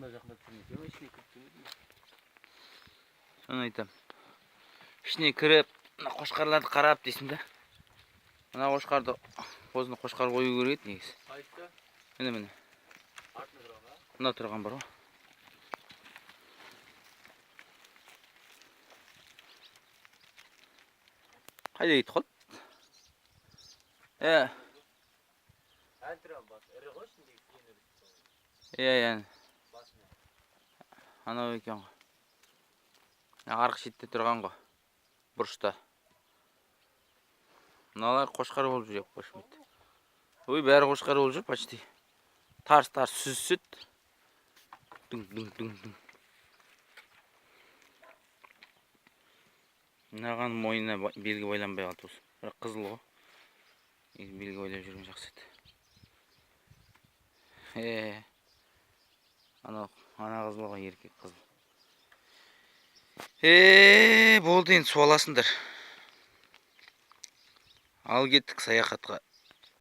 жақындап жүрмейді. Ішіне кіріп жүрмейді. Соны айтам. Ішіне кіріп, қошқарларды қарап дейсің да. Мына қошқарды, қозыны қошқар қою керек еді негізі. Қайсысы? Міне. Артында тұрған ба? Мына тұрған бар ғой. Қайда кетіп қалды? Ән тұрған бас. Ірі ғой ішіндегі сен ірі. Басына. Анау екен ғой. Арғы шетте тұрған ғой. Бұрышта. Мыналар қошқар болып жүр, қошмет. Ой, бәрі қошқар болып жүр, почти. Тарс сүзсіт. Дүң. Мынаған мойнына белгі байланбай қалды осы. Бірақ қызыл ғой. Белгі байлап жүрген жақсы еді. Ана қыз болған еркек қызыл. Болды енді су аласыңдар. Ал кеттік саяхатқа.